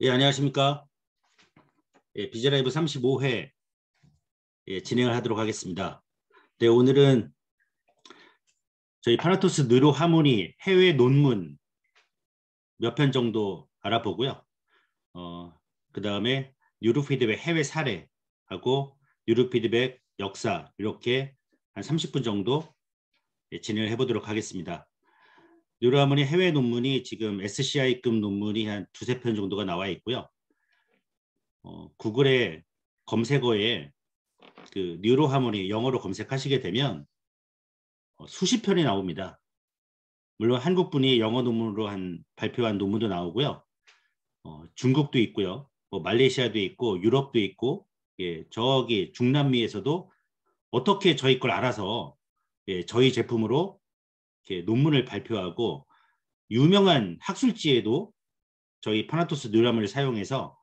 예, 안녕하십니까. 예, 비즈라이브 35회 진행을 하도록 하겠습니다. 네, 오늘은 저희 파나토스 느로 하모니 해외 논문 몇 편 정도 알아보고요. 그 다음에 뉴로 피드백 해외 사례하고 뉴로 피드백 역사 이렇게 한 30분 정도 진행을 해보도록 하겠습니다. 뉴로 하모니 해외 논문이 지금 SCI급 논문이 한 두세 편 정도가 나와 있고요. 구글의 검색어에 그 뉴로 하모니 영어로 검색하시게 되면 수십 편이 나옵니다. 물론 한국 분이 영어 논문으로 발표한 논문도 나오고요. 중국도 있고요. 뭐 말레이시아도 있고 유럽도 있고, 예, 저기 중남미에서도 어떻게 저희 걸 알아서 저희 제품으로 이렇게 논문을 발표하고, 유명한 학술지에도 저희 파나토스 뉴라문을 사용해서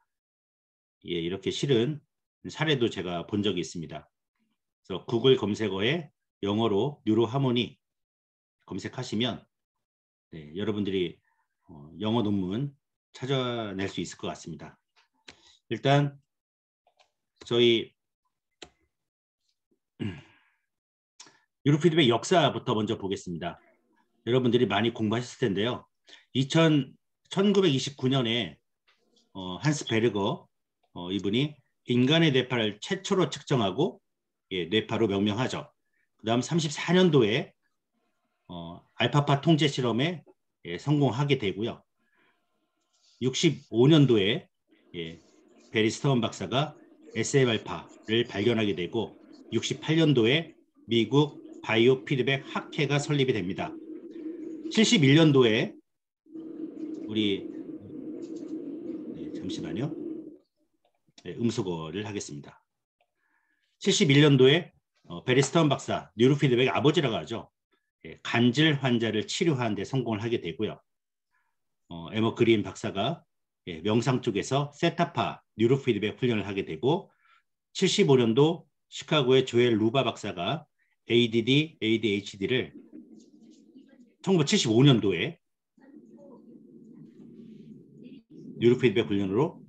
이렇게 실은 사례도 제가 본 적이 있습니다. 그래서 구글 검색어에 영어로 뉴로 하모니 검색하시면 여러분들이 영어 논문 찾아낼 수 있을 것 같습니다. 일단 저희 뉴로 피드백 역사부터 먼저 보겠습니다. 여러분들이 많이 공부하셨을 텐데요. 1929년에 한스 베르거 이분이 인간의 뇌파를 최초로 측정하고 뇌파로 명명하죠. 그 다음 34년도에 알파파 통제 실험에 성공하게 되고요. 65년도에 베리 스터운 박사가 SF알파를 발견하게 되고, 68년도에 미국 바이오 피드백 학회가 설립이 됩니다. 71년도에 우리 잠시만요. 음소거를 하겠습니다. 71년도에 베리 스터운 박사, 뉴로 피드백 아버지라고 하죠. 간질 환자를 치료하는 데 성공을 하게 되고요. 에머 그린 박사가 명상 쪽에서 세타파 뉴로 피드백 훈련을 하게 되고, 75년도 시카고의 조엘 루바 박사가 ADD, ADHD를 1975년도에 뉴로 피드백 훈련으로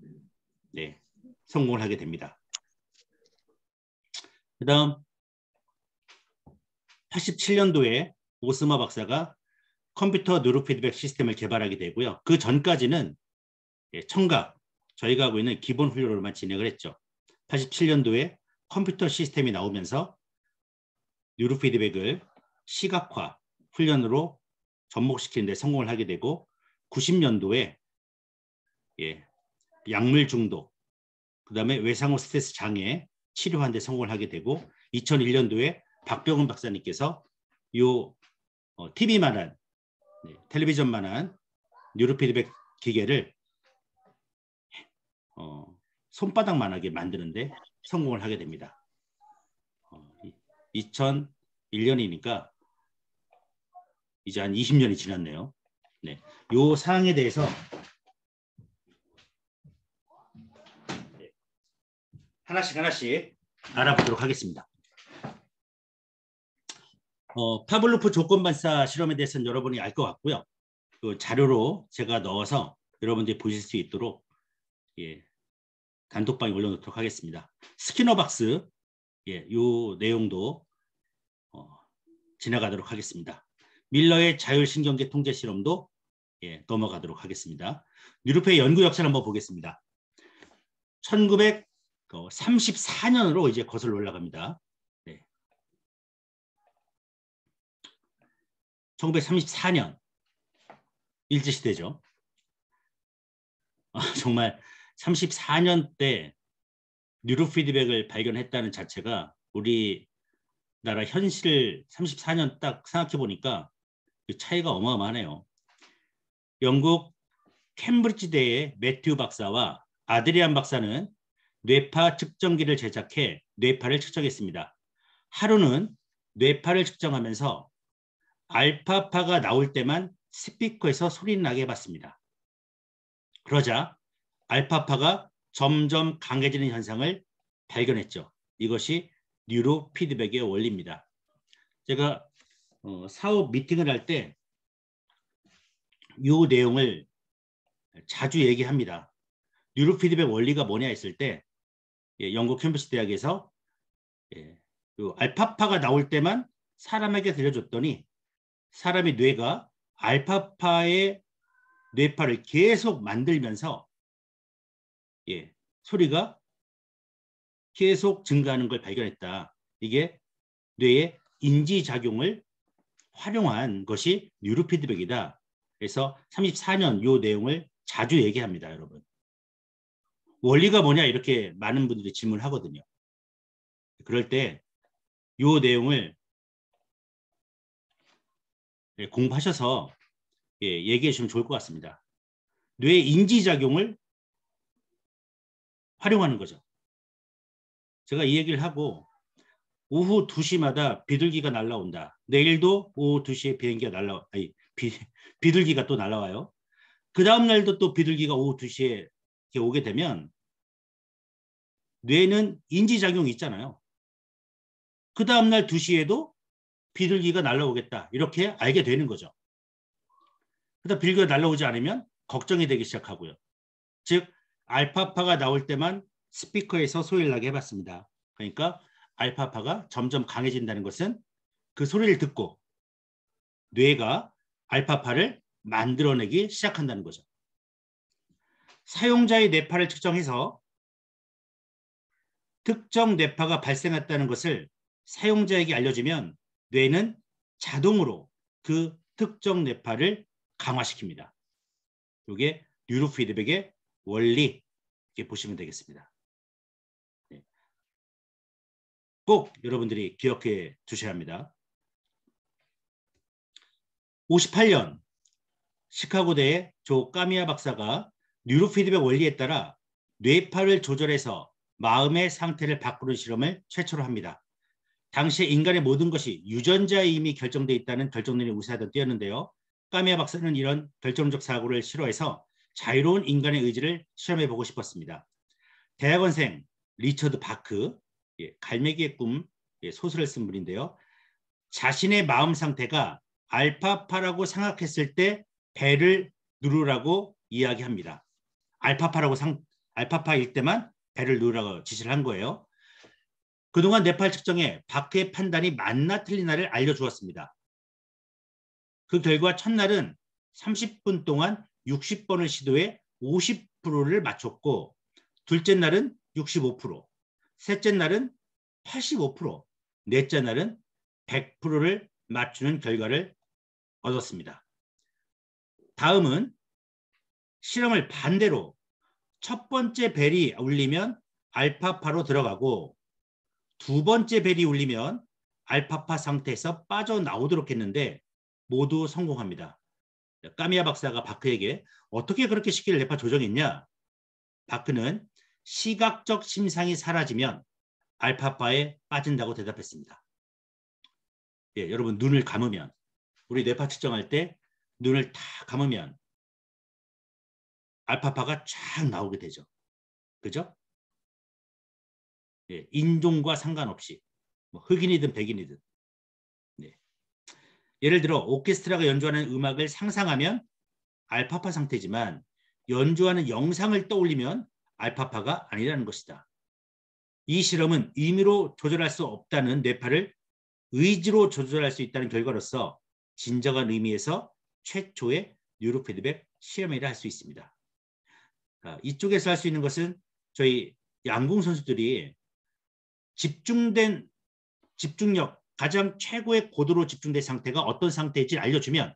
성공을 하게 됩니다. 그 다음 87년도에 오스마 박사가 컴퓨터 뉴로 피드백 시스템을 개발하게 되고요. 그 전까지는 청각, 저희가 하고 있는 기본 훈련으로만 진행을 했죠. 87년도에 컴퓨터 시스템이 나오면서 뉴로 피드백을 시각화 훈련으로 접목시키는 데 성공을 하게 되고, 90년도에 약물 중독, 그 다음에 외상후 스트레스 장애 치료하는 데 성공을 하게 되고, 2001년도에 박병훈 박사님께서 TV만한 텔레비전만한 뉴로 피드백 기계를 손바닥만하게 만드는데 성공을 하게 됩니다. 2001년이니까 이제 한 20년이 지났네요. 이 사항에 대해서 하나씩 알아보도록 하겠습니다. 파블로프 조건반사 실험에 대해서는 여러분이 알 것 같고요. 그 자료로 제가 넣어서 여러분들이 보실 수 있도록 단톡방에 올려놓도록 하겠습니다. 스키너박스 이 내용도 지나가도록 하겠습니다. 밀러의 자율신경계 통제 실험도 넘어가도록 하겠습니다. 뉴로페의 연구 역사를 한번 보겠습니다. 1934년으로 이제 거슬러 올라갑니다. 1934년 일제시대죠. 정말 34년 때 뉴로 피드백을 발견했다는 자체가 우리나라 현실을 34년 딱 생각해 보니까 그 차이가 어마어마하네요. 영국 캠브리지대의 매튜 박사와 아드리안 박사는 뇌파 측정기를 제작해 뇌파를 측정했습니다. 하루는 뇌파를 측정하면서 알파파가 나올 때만 스피커에서 소리를 나게 해봤습니다. 그러자 알파파가 점점 강해지는 현상을 발견했죠. 이것이 뉴로 피드백의 원리입니다. 제가 사업 미팅을 할 때 이 내용을 자주 얘기합니다. 뉴로 피드백 원리가 뭐냐 했을 때 영국 캠브리지 대학에서 알파파가 나올 때만 사람에게 들려줬더니 사람의 뇌가 알파파의 뇌파를 계속 만들면서 소리가 계속 증가하는 걸 발견했다. 이게 뇌의 인지작용을 활용한 것이 뉴로 피드백이다. 그래서 34년 이 내용을 자주 얘기합니다, 여러분. 원리가 뭐냐 이렇게 많은 분들이 질문하거든요. 그럴 때 이 내용을 공부하셔서 얘기해 주시면 좋을 것 같습니다. 뇌 인지작용을 활용하는 거죠. 제가 이 얘기를 하고 오후 2시마다 비둘기가 날아온다. 내일도 오후 2시에 비행기가 비둘기가 또 날아와요. 그 다음 날도 또 비둘기가 오후 2시에 오게 되면 뇌는 인지작용이 있잖아요. 그 다음 날 2시에도 비둘기가 날아오겠다. 이렇게 알게 되는 거죠. 그러다 비둘기가 날아오지 않으면 걱정이 되기 시작하고요. 즉 알파파가 나올 때만 스피커에서 소리를 나게 해봤습니다. 그러니까 알파파가 점점 강해진다는 것은 그 소리를 듣고 뇌가 알파파를 만들어내기 시작한다는 거죠. 사용자의 뇌파를 측정해서 특정 뇌파가 발생했다는 것을 사용자에게 알려주면 뇌는 자동으로 그 특정 뇌파를 강화시킵니다. 이게 뉴로 피드백의 원리 이렇게 보시면 되겠습니다. 꼭 여러분들이 기억해 주셔야 합니다. 58년 시카고대의 조 까미아 박사가 뉴로 피드백 원리에 따라 뇌파를 조절해서 마음의 상태를 바꾸는 실험을 최초로 합니다. 당시에 인간의 모든 것이 유전자에 이미 결정되어 있다는 결정론이 우세하던 때였는데요. 까미아 박사는 이런 결정적 사고를 싫어해서 자유로운 인간의 의지를 실험해보고 싶었습니다. 대학원생 리처드 바크, 갈매기의 꿈 소설을 쓴 분인데요. 자신의 마음 상태가 알파파라고 생각했을 때 배를 누르라고 이야기합니다. 알파파일 때만 배를 누르라고 지시를 한 거예요. 그동안 뇌파 측정에 바크의 판단이 맞나 틀리나를 알려주었습니다. 그 결과 첫날은 30분 동안 60번을 시도해 50%를 맞췄고 둘째 날은 65%, 셋째 날은 85%, 넷째 날은 100%를 맞추는 결과를 얻었습니다. 다음은 실험을 반대로 첫 번째 벨이 울리면 알파파로 들어가고 두 번째 벨이 울리면 알파파 상태에서 빠져나오도록 했는데 모두 성공합니다. 까미아 박사가 바크에게 어떻게 그렇게 쉽게 뇌파 조정했냐? 바크는 시각적 심상이 사라지면 알파파에 빠진다고 대답했습니다. 여러분 눈을 감으면 우리 뇌파 측정할 때 눈을 다 감으면 알파파가 쫙 나오게 되죠. 그죠? 인종과 상관없이 흑인이든 백인이든. 예를 들어 오케스트라가 연주하는 음악을 상상하면 알파파 상태지만 연주하는 영상을 떠올리면 알파파가 아니라는 것이다. 이 실험은 임의로 조절할 수 없다는 뇌파를 의지로 조절할 수 있다는 결과로서 진정한 의미에서 최초의 뉴로피드백 실험이라 할 수 있습니다. 이쪽에서 할 수 있는 것은 저희 양궁 선수들이 집중력, 가장 최고의 고도로 집중된 상태가 어떤 상태인지 알려주면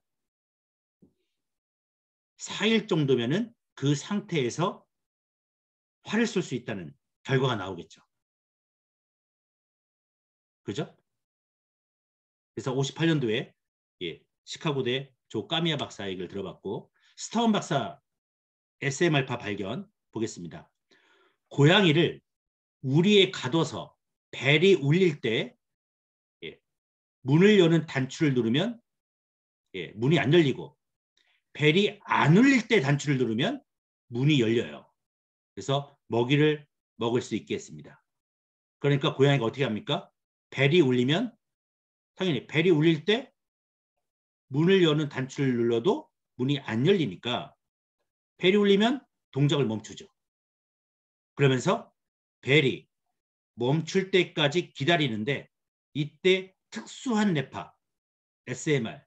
4일 정도면은 그 상태에서 활을 쏠 수 있다는 결과가 나오겠죠. 그죠? 그래서 58년도에 시카고대 조 까미아 박사 얘기를 들어봤고 스타운 박사 SM알파 발견 보겠습니다. 고양이를 우리에 가둬서 벨이 울릴 때 문을 여는 단추를 누르면 문이 안 열리고 벨이 안 울릴 때 단추를 누르면 문이 열려요. 그래서 먹이를 먹을 수 있게 했습니다. 그러니까 고양이가 어떻게 합니까? 벨이 울리면 당연히 벨이 울릴 때 문을 여는 단추를 눌러도 문이 안 열리니까 벨이 울리면 동작을 멈추죠. 그러면서 벨이 멈출 때까지 기다리는데 이때 특수한 뇌파, SMR,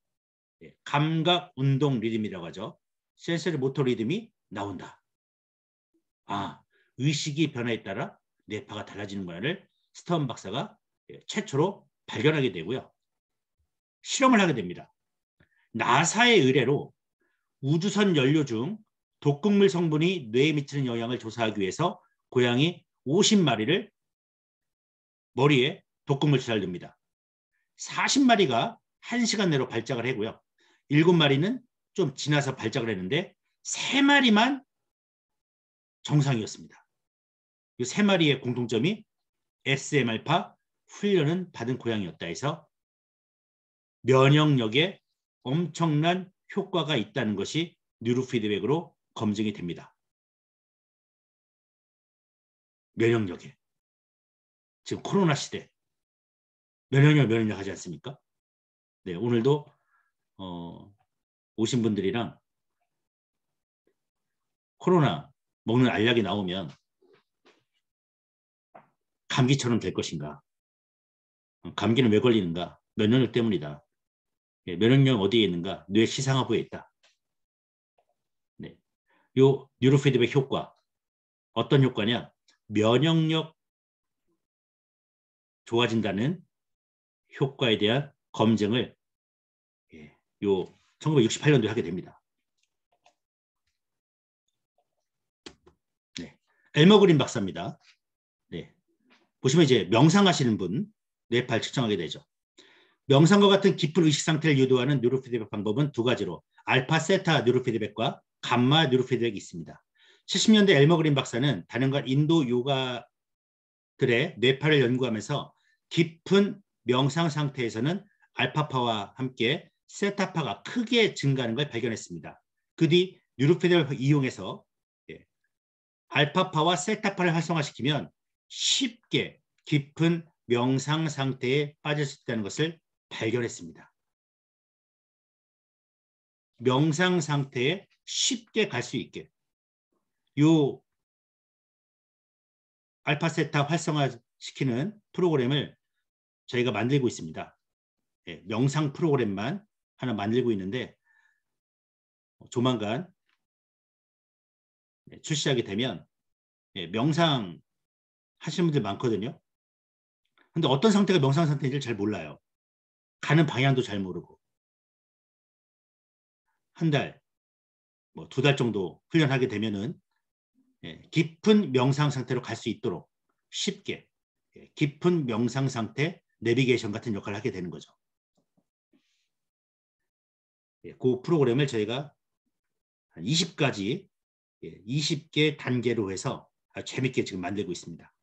감각 운동 리듬이라고 하죠. 센서리 모터 리듬이 나온다. 아, 의식이 변화에 따라 뇌파가 달라지는 거를 스타운 박사가 최초로 발견하게 되고요. 실험을 하게 됩니다. 나사의 의뢰로 우주선 연료 중 독극물 성분이 뇌에 미치는 영향을 조사하기 위해서 고양이 50마리를 머리에 독극물 주사를 줍니다. 40마리가 1시간 내로 발작을 하고요. 7마리는 좀 지나서 발작을 했는데 3마리만 정상이었습니다. 이 3마리의 공통점이 SMR파 훈련은 받은 고양이였다 해서 면역력에 엄청난 효과가 있다는 것이 뉴로피드백으로 검증이 됩니다. 면역력에. 지금 코로나 시대 면역력 하지 않습니까? 네, 오늘도 오신 분들이랑 코로나 먹는 알약이 나오면 감기처럼 될 것인가? 감기는 왜 걸리는가? 면역력 때문이다. 예, 면역력 어디에 있는가? 뇌 시상하부에 있다. 네, 요 뉴로피드백 효과 어떤 효과냐? 면역력 좋아진다는 효과에 대한 검증을 요 1968년도에 하게 됩니다. 네, 엘머 그린 박사입니다. 네, 보시면 이제 명상하시는 분 뇌파를 측정하게 되죠. 명상과 같은 깊은 의식 상태를 유도하는 뉴로피드백 방법은 두 가지로 알파 세타 뉴로피드백과 감마 뉴로피드백이 있습니다. 70년대 엘머 그린 박사는 다른가 인도 요가들의 뇌파를 연구하면서 깊은 명상 상태에서는 알파파와 함께 세타파가 크게 증가하는 걸 발견했습니다. 그 뒤 뉴로피드백을 이용해서 알파파와 세타파를 활성화시키면 쉽게 깊은 명상 상태에 빠질 수 있다는 것을 발견했습니다. 명상 상태에 쉽게 갈 수 있게 이 알파 세타 활성화시키는 프로그램을 저희가 만들고 있습니다. 명상 프로그램만 하나 만들고 있는데 조만간 출시하게 되면 명상 하시는 분들 많거든요. 근데 어떤 상태가 명상 상태인지 잘 몰라요. 가는 방향도 잘 모르고 한 달, 뭐 2달 정도 훈련하게 되면은 깊은 명상 상태로 갈 수 있도록 쉽게 깊은 명상 상태 내비게이션 같은 역할을 하게 되는 거죠. 그 프로그램을 저희가 한 20가지 20개 단계로 해서 아주 재밌게 지금 만들고 있습니다.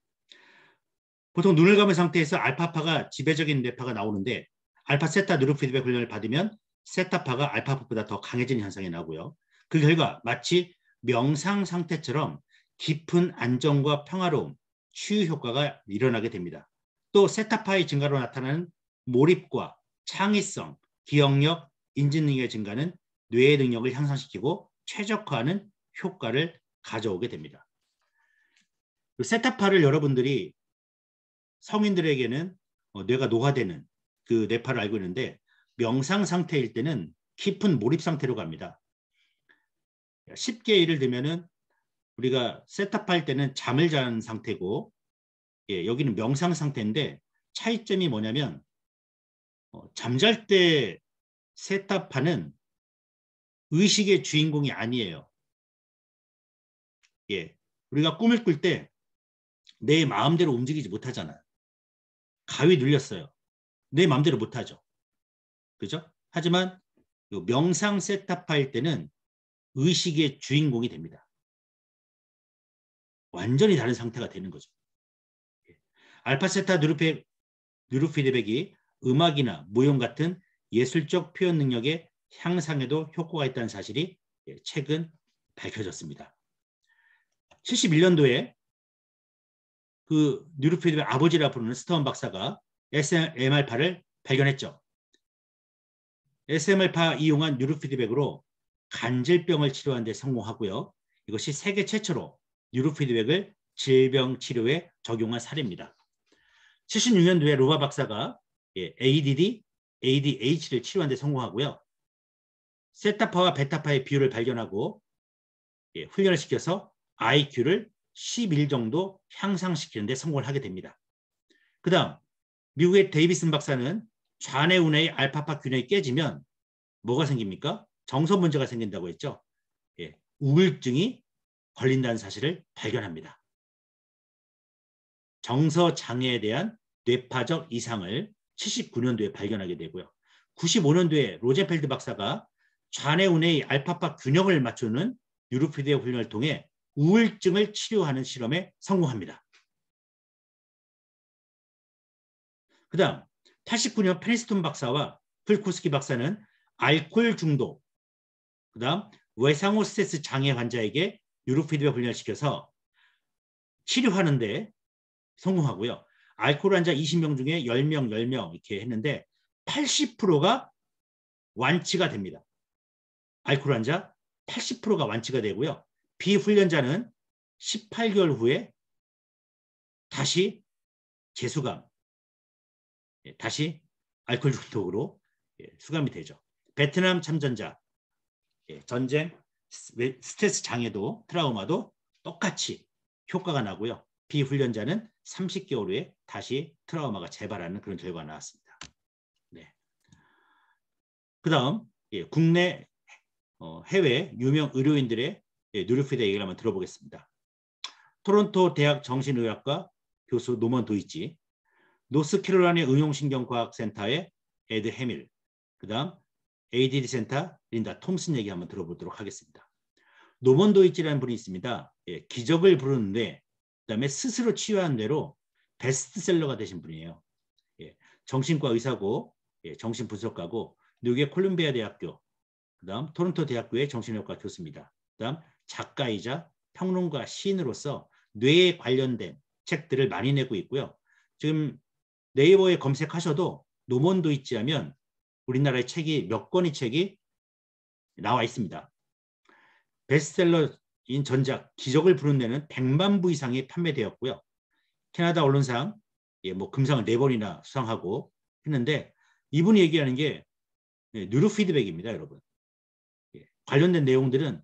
보통 눈을 감은 상태에서 알파파가 지배적인 뇌파가 나오는데 알파 세타 뉴로피드백 훈련을 받으면 세타파가 알파파보다 더 강해지는 현상이 나오고요. 그 결과 마치 명상 상태처럼 깊은 안정과 평화로움, 치유 효과가 일어나게 됩니다. 또 세타파의 증가로 나타나는 몰입과 창의성, 기억력, 인지 능력의 증가는 뇌의 능력을 향상시키고 최적화하는 효과를 가져오게 됩니다. 세타파를 여러분들이 성인들에게는 뇌가 노화되는 그 뇌파를 알고 있는데 명상 상태일 때는 깊은 몰입 상태로 갑니다. 쉽게 예를 들면은 우리가 세타파일 때는 잠을 자는 상태고 여기는 명상 상태인데 차이점이 뭐냐면 잠잘 때 세타파는 의식의 주인공이 아니에요. 우리가 꿈을 꿀 때 내 마음대로 움직이지 못하잖아요. 가위 눌렸어요. 내 마음대로 못하죠. 그죠? 하지만 명상 세타파일 때는 의식의 주인공이 됩니다. 완전히 다른 상태가 되는 거죠. 알파 세타 뉴로피드백이 음악이나 무용 같은 예술적 표현 능력의 향상에도 효과가 있다는 사실이 최근 밝혀졌습니다. 71년도에 그 뉴로피드백 아버지라 부르는 스타운 박사가 SMR파를 발견했죠. SMR파 이용한 뉴로피드백으로 간질병을 치료하는 데 성공하고요. 이것이 세계 최초로 뉴로피드백을 질병 치료에 적용한 사례입니다. 76년도에 로바 박사가 ADD, ADH를 치료하는 데 성공하고요. 세타파와 베타파의 비율을 발견하고 훈련을 시켜서 IQ를 11 정도 향상시키는 데 성공을 하게 됩니다. 그 다음 미국의 데이비슨 박사는 좌뇌우뇌의 알파파 균형이 깨지면 뭐가 생깁니까? 정서 문제가 생긴다고 했죠. 우울증이 걸린다는 사실을 발견합니다. 정서 장애에 대한 뇌파적 이상을 79년도에 발견하게 되고요. 95년도에 로젠펠드 박사가 좌뇌우뇌의 알파파 균형을 맞추는 뉴로피드의 훈련을 통해 우울증을 치료하는 실험에 성공합니다. 그 다음 89년 페니스톤 박사와 풀코스키 박사는 알코올 중독, 그 다음 외상후 스트레스 장애 환자에게 뉴로피드백 훈련을 시켜서 치료하는데 성공하고요. 알코올 환자 20명 중에 10명 이렇게 했는데 80%가 완치가 됩니다. 알코올 환자 80%가 완치가 되고요. 비훈련자는 18개월 후에 다시 재수감, 다시 알코올 중독으로 수감이 되죠. 베트남 참전자, 전쟁, 스트레스 장애도, 트라우마도 똑같이 효과가 나고요. 비훈련자는 30개월 후에 다시 트라우마가 재발하는 그런 결과가 나왔습니다. 네. 그 다음 국내 해외 유명 의료인들의 뉴로피드 얘기를 한번 들어보겠습니다. 토론토 대학 정신의학과 교수 노먼 도이치, 노스캐롤라이나 응용신경과학센터의 에드 해밀, 그 다음 ADD 센터 린다 톰슨 얘기 한번 들어보도록 하겠습니다. 노먼 도이치라는 분이 있습니다. 기적을 부르는데 그다음에 스스로 치유한 대로 베스트셀러가 되신 분이에요. 정신과 의사고 정신분석가고 뉴욕의 콜ум비아 대학교, 그다음 토론토 대학교의 정신의학과 교수입니다. 그다음 작가이자 평론가 시인으로서 뇌에 관련된 책들을 많이 내고 있고요. 지금 네이버에 검색하셔도 노먼 도이치 하면 우리나라의 책이 몇 권의 책이 나와 있습니다. 베스트셀러인 전작 기적을 부르는 데는 100만 부 이상이 판매되었고요. 캐나다 언론상 뭐 금상을 4번이나 수상하고 했는데 이분이 얘기하는 게 뉴로피드백입니다, 여러분. 관련된 내용들은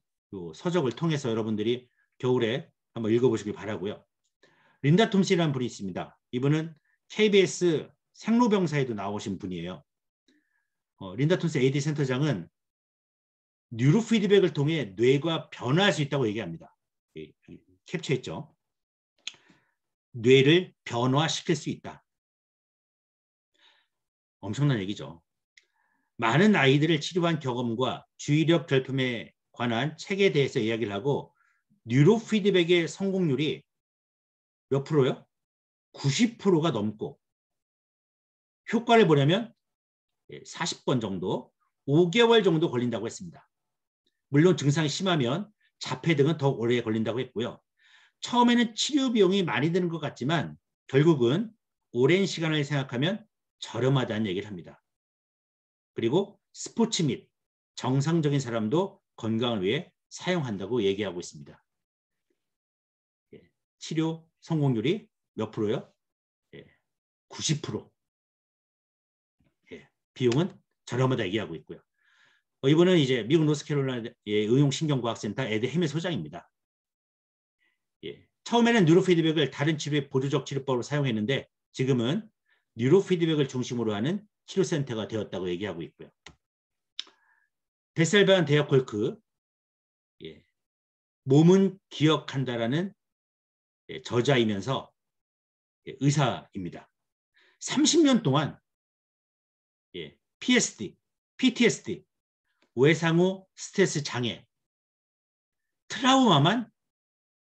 서적을 통해서 여러분들이 겨울에 한번 읽어보시길 바라고요. 린다 톰슨이라는 분이 있습니다. 이분은 KBS 생로병사에도 나오신 분이에요. 린다 톰슨 AD 센터장은 뉴로피드백을 통해 뇌가 변화할 수 있다고 얘기합니다. 캡처했죠. 뇌를 변화시킬 수 있다. 엄청난 얘기죠. 많은 아이들을 치료한 경험과 주의력 결핍에 관한 책에 대해서 이야기를 하고 뉴로피드백의 성공률이 몇 프로요? 90%가 넘고 효과를 보려면 40번 정도, 5개월 정도 걸린다고 했습니다. 물론 증상이 심하면 자폐 등은 더 오래 걸린다고 했고요. 처음에는 치료 비용이 많이 드는 것 같지만 결국은 오랜 시간을 생각하면 저렴하다는 얘기를 합니다. 그리고 스포츠 및 정상적인 사람도 건강을 위해 사용한다고 얘기하고 있습니다. 치료 성공률이 몇 프로요? 90%. 비용은 저렴하다 얘기하고 있고요. 이분은 이제 미국 노스캐롤라이나의 응용신경과학센터 에드 해밀 소장입니다. 처음에는 뉴로피드백을 다른 치료의 보조적 치료법으로 사용했는데 지금은 뉴로피드백을 중심으로 하는 치료센터가 되었다고 얘기하고 있고요. 데셀반 데어콜크, 몸은 기억한다라는 저자이면서 의사입니다. 30년 동안 PTSD, 외상후 스트레스 장애, 트라우마만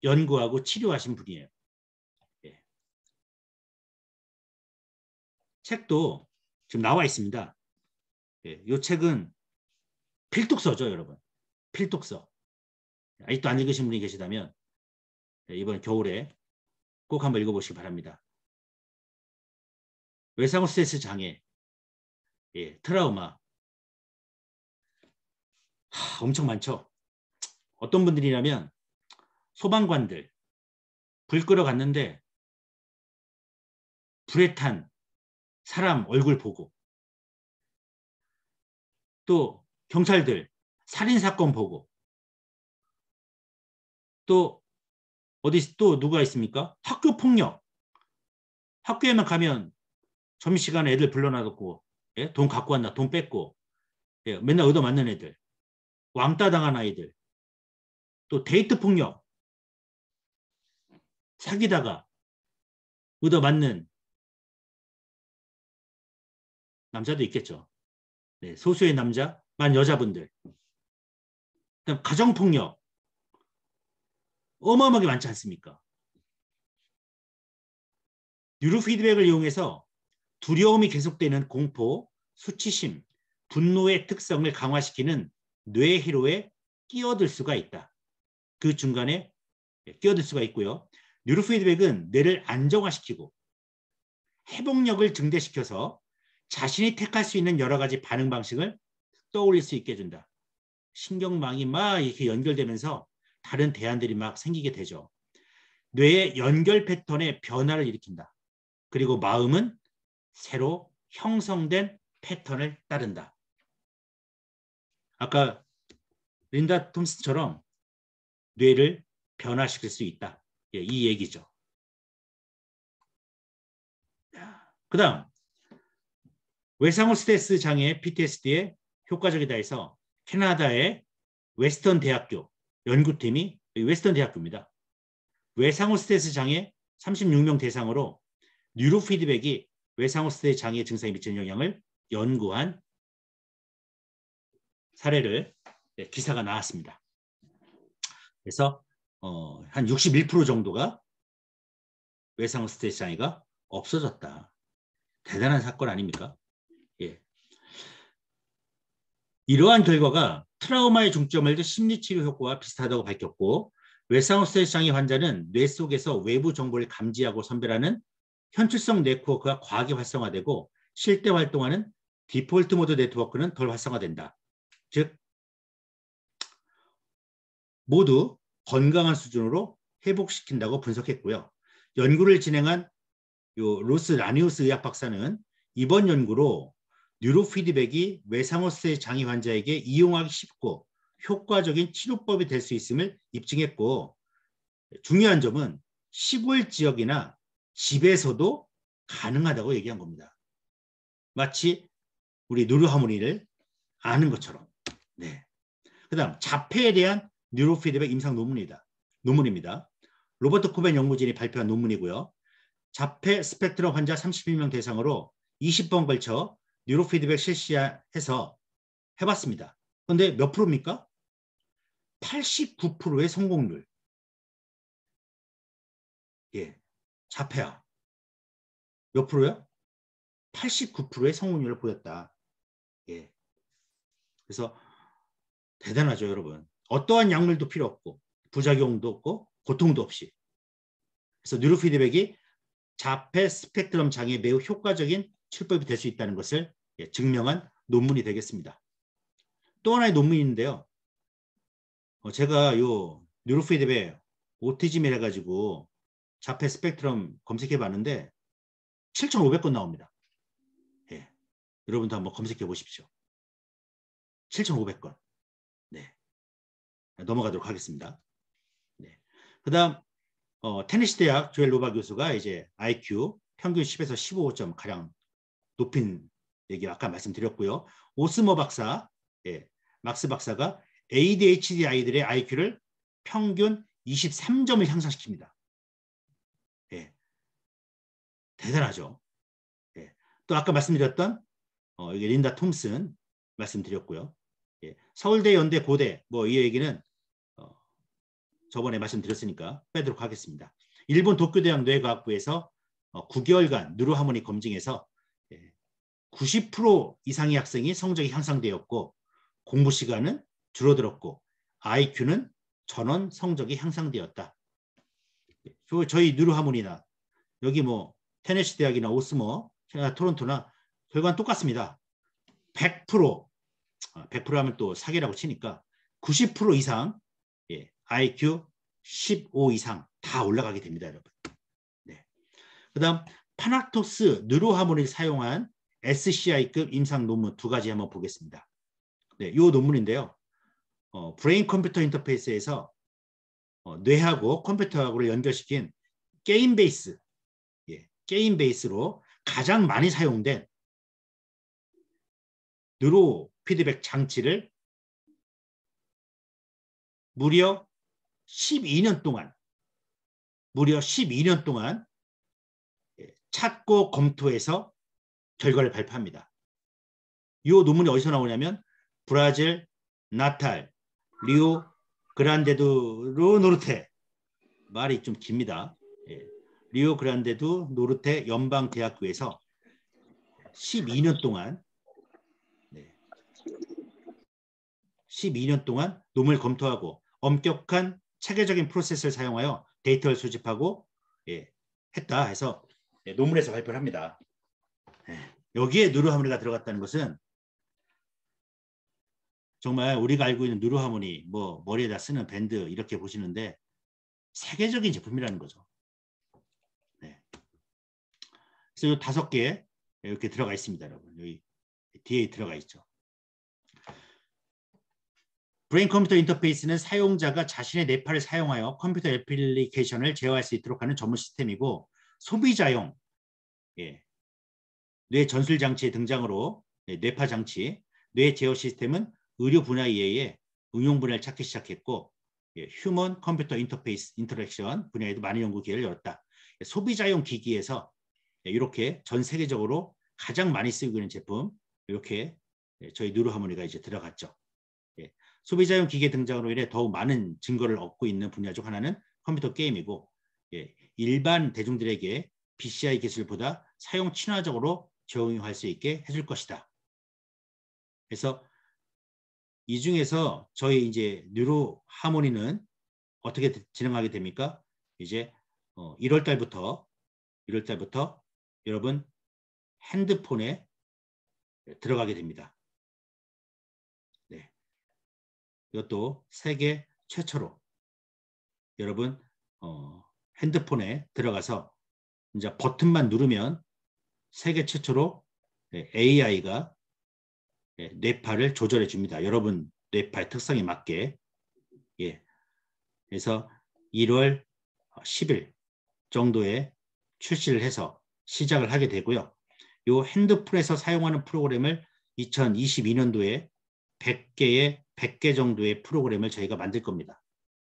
연구하고 치료하신 분이에요. 책도 지금 나와 있습니다. 이 책은 필독서죠, 여러분. 필독서. 아직도 안 읽으신 분이 계시다면 이번 겨울에 꼭 한번 읽어보시기 바랍니다. 외상후 스트레스 장애, 트라우마, 엄청 많죠. 어떤 분들이라면 소방관들, 불 끌어갔는데 불에 탄 사람 얼굴 보고 또 경찰들 살인사건 보고 또 어디 또 누가 있습니까? 학교 폭력. 학교에만 가면 점심시간에 애들 불러놔놓고 예? 돈 갖고 왔나 돈 뺏고 예? 맨날 얻어맞는 애들 왕따 당한 아이들 또 데이트 폭력 사귀다가 얻어맞는 남자도 있겠죠. 네, 소수의 남자 만 여자분들 그다음 가정폭력 어마어마하게 많지 않습니까? 뉴로피드백을 이용해서 두려움이 계속되는 공포, 수치심, 분노의 특성을 강화시키는 뇌 회로에 끼어들 수가 있다. 그 중간에 끼어들 수가 있고요. 뉴로피드백은 뇌를 안정화시키고 회복력을 증대시켜서 자신이 택할 수 있는 여러 가지 반응 방식을 떠올릴 수 있게 해준다. 신경망이 막 이렇게 연결되면서 다른 대안들이 막 생기게 되죠. 뇌의 연결 패턴의 변화를 일으킨다. 그리고 마음은 새로 형성된 패턴을 따른다. 아까 린다 톰슨처럼 뇌를 변화시킬 수 있다. 예, 이 얘기죠. 그 다음 외상후 스트레스 장애 PTSD에 효과적이다 해서 캐나다의 웨스턴 대학교 연구팀이 웨스턴 대학교입니다. 외상후 스트레스 장애 36명 대상으로 뉴로피드백이 외상후 스트레스 장애 증상에 미치는 영향을 연구한 사례를 기사가 나왔습니다. 그래서 한 61% 정도가 외상후 스트레스 장애가 없어졌다. 대단한 사건 아닙니까? 예. 이러한 결과가 트라우마의 중점을 둔 심리치료 효과와 비슷하다고 밝혔고 외상후 스트레스 장애 환자는 뇌 속에서 외부 정보를 감지하고 선별하는 현출성 네트워크가 과하게 활성화되고 쉴 때 활동하는 디폴트 모드 네트워크는 덜 활성화된다. 즉 모두 건강한 수준으로 회복시킨다고 분석했고요. 연구를 진행한 로스 라니우스 의학 박사는 이번 연구로 뉴로피드백이 외상후 스트레스 장애 환자에게 이용하기 쉽고 효과적인 치료법이 될 수 있음을 입증했고 중요한 점은 시골 지역이나 집에서도 가능하다고 얘기한 겁니다. 마치 우리 뉴로하모니를 아는 것처럼. 네. 그 다음 자폐에 대한 뉴로피드백 임상 논문입니다. 로버트 코벤 연구진이 발표한 논문이고요. 자폐 스펙트럼 환자 31명 대상으로 20번 걸쳐 뉴로피드백 실시해서 해봤습니다. 그런데 몇 프로입니까? 89%의 성공률. 예, 자폐야. 몇 프로요? 89%의 성공률을 보였다. 예. 그래서 대단하죠, 여러분. 어떠한 약물도 필요 없고 부작용도 없고 고통도 없이. 그래서 뉴로피드백이 자폐 스펙트럼 장애에 매우 효과적인 치료법이 될 수 있다는 것을 증명한 논문이 되겠습니다. 또 하나의 논문인데요. 제가 요 뉴로피드백 오티즘이라 가지고 자폐 스펙트럼 검색해 봤는데 7,500건 나옵니다. 예. 여러분도 한번 검색해 보십시오. 7,500건. 네. 넘어가도록 하겠습니다. 네. 그다음 테네시 대학 조엘 로바 교수가 이제 IQ 평균 10에서 15점 가량 높인 얘기 아까 말씀드렸고요. 오스머 박사, 예, 막스 박사가 ADHD 아이들의 IQ를 평균 23점을 향상시킵니다. 예, 대단하죠. 예, 또 아까 말씀드렸던 여기 린다 톰슨 말씀드렸고요. 예, 서울대, 연대, 고대 뭐 이 얘기는 저번에 말씀드렸으니까 빼도록 하겠습니다. 일본 도쿄대학 뇌과학부에서 9개월간 뉴로하모니 검증에서 90% 이상의 학생이 성적이 향상되었고 공부 시간은 줄어들었고 IQ는 전원 성적이 향상되었다. 저희 뉴로하모니나 여기 뭐 테네시 대학이나 오스머, 토론토나 결과는 똑같습니다. 100% 하면 또 사기라고 치니까 90% 이상 IQ 15 이상 다 다 올라가게 됩니다, 여러분. 네. 그다음 파나토스 뉴로하모니를 사용한 SCI급 임상 논문 2가지 한번 보겠습니다. 네, 이 논문인데요. 브레인 컴퓨터 인터페이스에서 뇌하고 컴퓨터하고를 연결시킨 게임 베이스, 게임 베이스로 가장 많이 사용된 뉴로 피드백 장치를 무려 12년 동안 찾고 검토해서 결과를 발표합니다. 이 논문이 어디서 나오냐면 브라질 나탈 리오 그란데두 노르테, 말이 좀 깁니다. 리오 그란데두 노르테 연방대학교에서 12년 동안 논문을 검토하고 엄격한 체계적인 프로세스를 사용하여 데이터를 수집하고 했다 해서 논문에서 발표를 합니다. 여기에 뉴로하모니가 들어갔다는 것은 정말 우리가 알고 있는 뉴로하모니, 뭐 머리에다 쓰는 밴드 이렇게 보시는데 세계적인 제품이라는 거죠. 네. 그래서 이 5개 이렇게 들어가 있습니다, 여러분. 여기 뒤에 들어가 있죠. 브레인 컴퓨터 인터페이스는 사용자가 자신의 뇌파를 사용하여 컴퓨터 애플리케이션을 제어할 수 있도록 하는 전문 시스템이고, 소비자용 뇌 전술 장치의 등장으로 뇌파 장치, 뇌 제어 시스템은 의료 분야 이외에 응용 분야를 찾기 시작했고, 휴먼 컴퓨터 인터페이스 인터랙션 분야에도 많은 연구 기회를 열었다. 소비자용 기기에서 이렇게 전 세계적으로 가장 많이 쓰이고 있는 제품, 이렇게 저희 뉴로하모니가 이제 들어갔죠. 소비자용 기계 등장으로 인해 더욱 많은 증거를 얻고 있는 분야 중 하나는 컴퓨터 게임이고, 일반 대중들에게 BCI 기술보다 사용 친화적으로 적용할 수 있게 해줄 것이다. 그래서 이 중에서 저희 이제 뉴로하모니는 어떻게 진행하게 됩니까? 이제 1월 달부터 여러분 핸드폰에 들어가게 됩니다. 네. 이것도 세계 최초로 여러분 핸드폰에 들어가서 이제 버튼만 누르면 세계 최초로 AI가 뇌파를 조절해 줍니다. 여러분 뇌파의 특성에 맞게. 그래서 1월 10일 정도에 출시를 해서 시작을 하게 되고요. 이 핸드폰에서 사용하는 프로그램을 2022년도에 100개 정도의 프로그램을 저희가 만들 겁니다.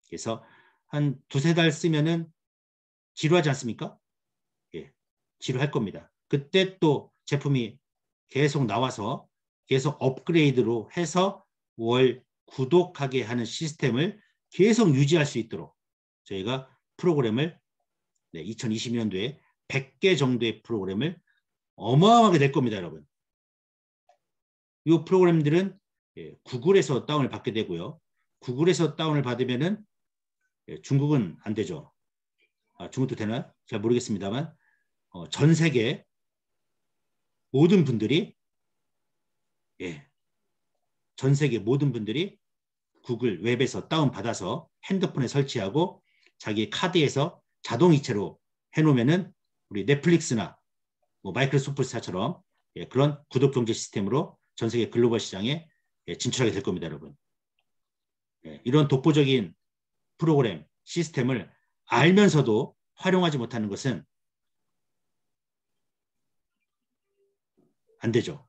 그래서 한 2~3달 쓰면은 지루하지 않습니까? 지루할 겁니다. 그때 또 제품이 계속 나와서 계속 업그레이드로 해서 월 구독하게 하는 시스템을 계속 유지할 수 있도록 저희가 프로그램을 2022년도에 100개 정도의 프로그램을 어마어마하게 낼 겁니다, 여러분. 이 프로그램들은 구글에서 다운을 받게 되고요. 구글에서 다운을 받으면은 중국은 안 되죠. 중국도 되나? 잘 모르겠습니다만 전 세계 모든 분들이 전 세계 모든 분들이 구글 웹에서 다운받아서 핸드폰에 설치하고 자기 카드에서 자동이체로 해놓으면은 우리 넷플릭스나 뭐 마이크로소프트사처럼 그런 구독 경제 시스템으로 전 세계 글로벌 시장에 진출하게 될 겁니다, 여러분. 이런 독보적인 프로그램 시스템을 알면서도 활용하지 못하는 것은 안 되죠.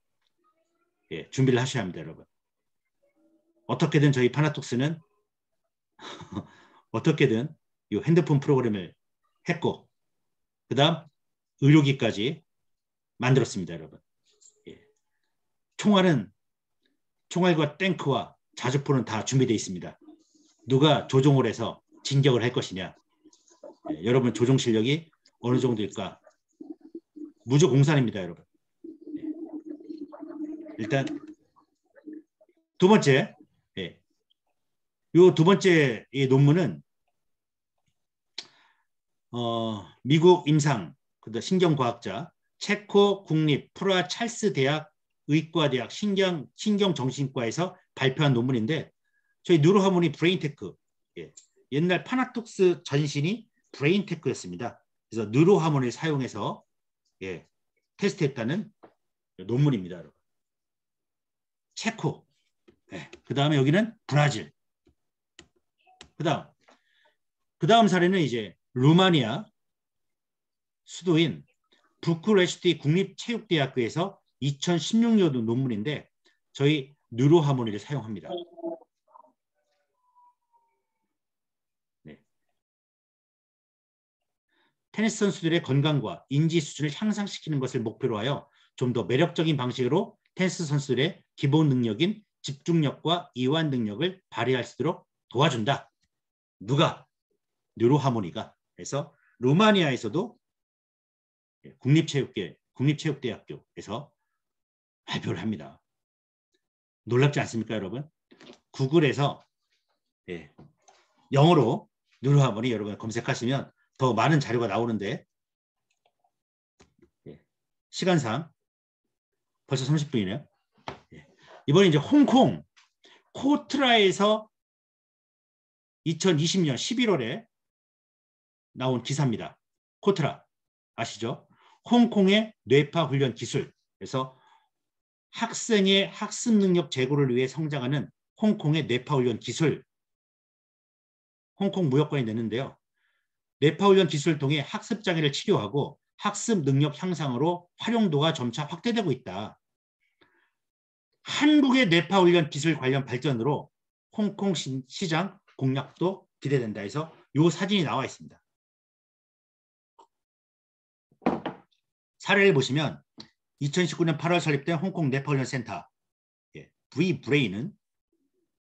준비를 하셔야 합니다, 여러분. 어떻게든 저희 파나톡스는 어떻게든 이 핸드폰 프로그램을 했고, 그 다음 의료기까지 만들었습니다, 여러분. 총알과 탱크와 자주포는 다 준비되어 있습니다. 누가 조종을 해서 진격을 할 것이냐. 여러분 조종 실력이 어느 정도일까? 무조공산입니다, 여러분. 일단 두 번째, 이 두 번째 이 논문은 미국 임상 신경과학자 체코 국립 프라 찰스 대학 의과대학 신경정신과에서 발표한 논문인데, 저희 뉴로하모니 브레인테크 옛날 파나톡스 전신이 브레인 테크였습니다. 그래서 뉴로 하모니를 사용해서 테스트했다는 논문입니다. 여러분. 체코. 그 다음에 여기는 브라질. 그 다음 사례는 이제 루마니아 수도인 부쿠레슈티 국립체육대학교에서 2016년도 논문인데 저희 뉴로 하모니를 사용합니다. 테니스 선수들의 건강과 인지 수준을 향상시키는 것을 목표로 하여 좀 더 매력적인 방식으로 테니스 선수들의 기본 능력인 집중력과 이완 능력을 발휘할 수 있도록 도와준다. 누가? 뉴로하모니가. 그래서 루마니아에서도 국립체육대학교에서 발표를 합니다. 놀랍지 않습니까, 여러분? 구글에서 영어로 뉴로하모니 여러분 검색하시면 더 많은 자료가 나오는데 시간상 벌써 30분이네요. 이번에 이제 홍콩 코트라에서 2020년 11월에 나온 기사입니다. 코트라 아시죠? 홍콩의 뇌파 훈련 기술. 그래서 학생의 학습 능력 제고를 위해 성장하는 홍콩의 뇌파 훈련 기술. 홍콩 무역관이 냈는데요. 뇌파 훈련 기술을 통해 학습 장애를 치료하고 학습 능력 향상으로 활용도가 점차 확대되고 있다. 한국의 뇌파 훈련 기술 관련 발전으로 홍콩 시장 공략도 기대된다 해서 이 사진이 나와 있습니다. 사례를 보시면 2019년 8월 설립된 홍콩 뇌파 훈련 센터 V브레인은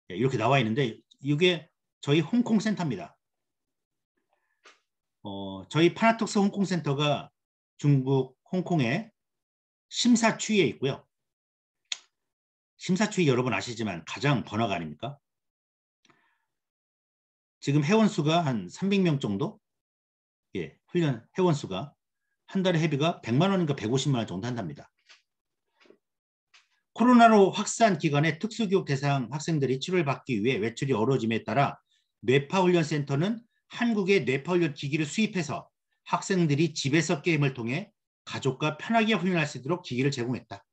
이렇게 나와 있는데 이게 저희 홍콩 센터입니다. 저희 파나톡스 홍콩 센터가 중국 홍콩의 심사추이에 있고요. 심사추이 여러분 아시지만 가장 번화가 아닙니까? 지금 회원수가 한 300명 정도? 훈련 회원수가 한 달에 회비가 100만 원인가 150만 원 정도 한답니다. 코로나로 확산 기간에 특수교육 대상 학생들이 치료를 받기 위해 외출이 어려워짐에 따라 뇌파훈련센터는 한국의 뇌파훈련 기기를 수입해서 학생들이 집에서 게임을 통해 가족과 편하게 훈련할 수 있도록 기기를 제공했다.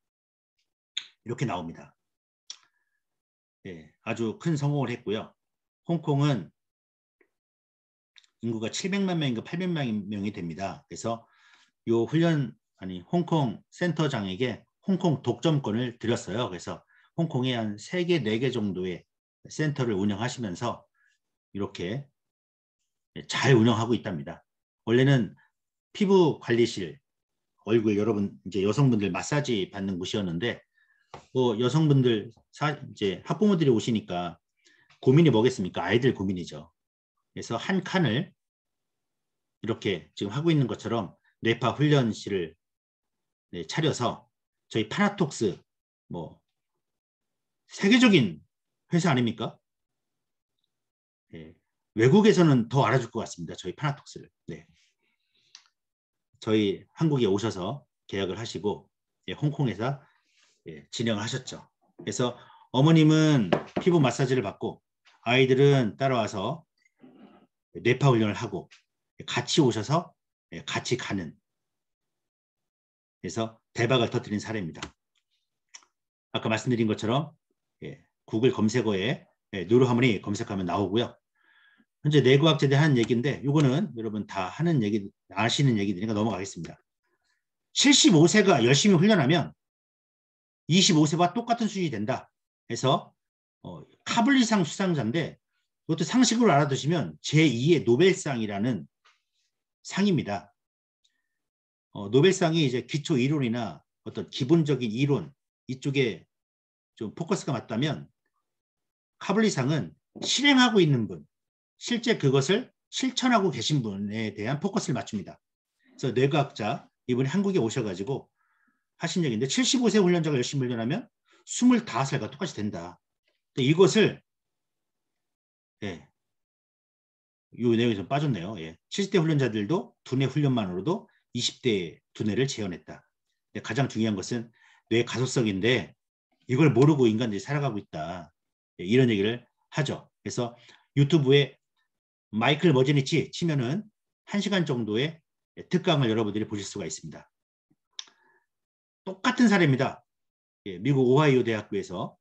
이렇게 나옵니다. 아주 큰 성공을 했고요. 홍콩은 인구가 700만 명인가 800만 명이 됩니다. 그래서 이 홍콩 센터장에게 홍콩 독점권을 드렸어요. 그래서 홍콩에 한 3개, 4개 정도의 센터를 운영하시면서 이렇게 잘 운영하고 있답니다. 원래는 피부 관리실, 얼굴 여러분 이제 여성분들 마사지 받는 곳이었는데 여성분들 이제 학부모들이 오시니까 고민이 뭐겠습니까? 아이들 고민이죠. 그래서 한 칸을 이렇게 지금 하고 있는 것처럼 뇌파 훈련실을 차려서 저희 파나톡스 세계적인 회사 아닙니까? 외국에서는 더 알아줄 것 같습니다. 저희 파나톡스를. 저희 한국에 오셔서 계약을 하시고 홍콩에서 진행을 하셨죠. 그래서 어머님은 피부 마사지를 받고 아이들은 따라와서 뇌파 훈련을 하고 같이 오셔서 같이 가는, 그래서 대박을 터뜨린 사례입니다. 아까 말씀드린 것처럼 구글 검색어에 뉴로하모니 검색하면 나오고요. 현재 뇌과학자들이 하는 얘기인데 이거는 여러분 다 하는 얘기, 아시는 얘기들이니까 넘어가겠습니다. 75세가 열심히 훈련하면 25세와 똑같은 수준이 된다 해서 카블리상 수상자인데 이것도 상식으로 알아두시면 제2의 노벨상이라는 상입니다. 노벨상이 이제 기초 이론이나 어떤 기본적인 이론 이쪽에 좀 포커스가 맞다면 카블리상은 실행하고 있는 분, 실제 그것을 실천하고 계신 분에 대한 포커스를 맞춥니다. 그래서 뇌과학자 이분이 한국에 오셔가지고 하신 얘기인데 75세 훈련자가 열심히 훈련하면 25살과 똑같이 된다. 이것을 이 내용이 좀 빠졌네요. 70대 훈련자들도 두뇌 훈련만으로도 20대 두뇌를 재현했다. 가장 중요한 것은 뇌 가소성인데 이걸 모르고 인간들이 살아가고 있다. 이런 얘기를 하죠. 그래서 유튜브에 마이클 머지니치 치면은 1시간 정도의 특강을 여러분들이 보실 수가 있습니다. 똑같은 사례입니다. 미국 오하이오 대학교에서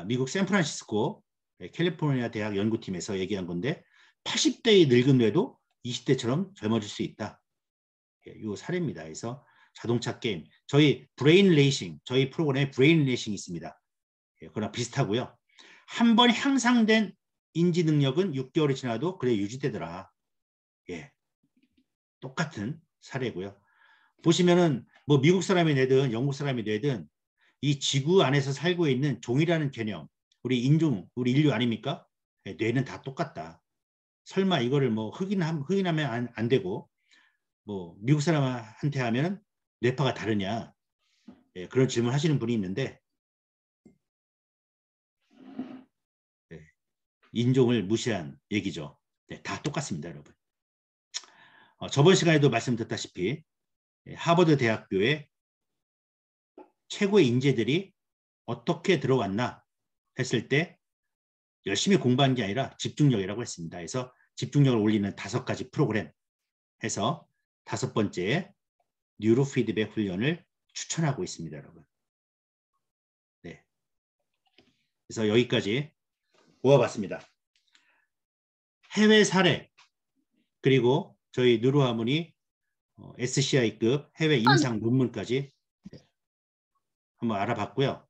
미국 샌프란시스코 캘리포니아 대학 연구팀에서 얘기한 건데 80대의 늙은 뇌도 20대처럼 젊어질 수 있다. 이 사례입니다. 그래서 자동차 게임, 저희 브레인 레이싱, 저희 프로그램에 브레인 레이싱이 있습니다. 그거랑 비슷하고요. 한 번 향상된 인지 능력은 6개월이 지나도 그래 유지되더라. 똑같은 사례고요. 보시면은 뭐 미국 사람이 내든 영국 사람이 내든 이 지구 안에서 살고 있는 종이라는 개념, 우리 인종, 우리 인류 아닙니까? 뇌는 다 똑같다. 설마 이거를 뭐 흑인하면 안 되고 뭐 미국 사람한테 하면 뇌파가 다르냐? 그런 질문 하시는 분이 있는데 인종을 무시한 얘기죠. 다 똑같습니다, 여러분. 저번 시간에도 말씀드렸다시피 하버드 대학교의 최고의 인재들이 어떻게 들어왔나 했을 때 열심히 공부한 게 아니라 집중력이라고 했습니다. 그래서 집중력을 올리는 5가지 프로그램 해서 5번째 뉴로 피드백 훈련을 추천하고 있습니다, 여러분. 네. 그래서 여기까지 모아봤습니다. 해외 사례 그리고 저희 뉴로하모니 SCI급 해외 임상 논문까지 한번 알아봤고요.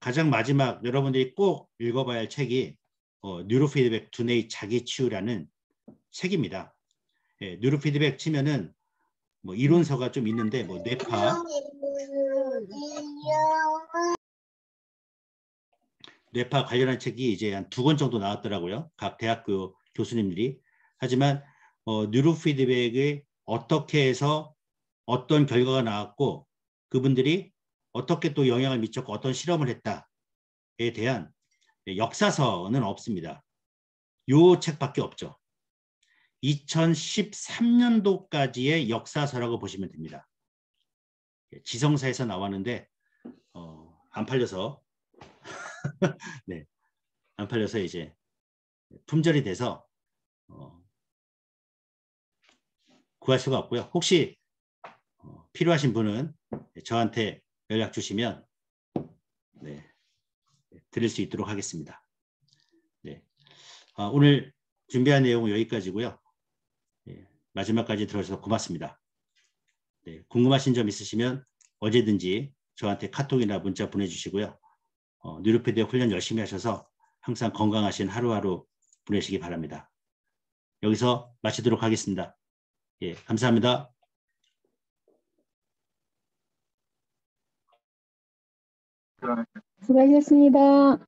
가장 마지막 여러분들이 꼭 읽어봐야 할 책이 뉴로피드백 두뇌의 자기치유라는 책입니다. 뉴로피드백 치면은 뭐 이론서가 좀 있는데 뭐 뇌파 관련한 책이 이제 한 2권 정도 나왔더라고요. 각 대학교 교수님들이. 하지만 뉴로피드백을 어떻게 해서 어떤 결과가 나왔고 그분들이 어떻게 또 영향을 미쳤고 어떤 실험을 했다에 대한 역사서는 없습니다. 요 책밖에 없죠. 2013년도까지의 역사서라고 보시면 됩니다. 지성사에서 나왔는데 안 팔려서 네, 안 팔려서 이제 품절이 돼서 구할 수가 없고요. 혹시 필요하신 분은 저한테 연락 주시면 네, 드릴 수 있도록 하겠습니다. 네, 오늘 준비한 내용은 여기까지고요. 네, 마지막까지 들어주셔서 고맙습니다. 네, 궁금하신 점 있으시면 언제든지 저한테 카톡이나 문자 보내주시고요. 뉴로피드백 훈련 열심히 하셔서 항상 건강하신 하루하루 보내시기 바랍니다. 여기서 마치도록 하겠습니다. 예, 감사합니다. 수고하셨습니다.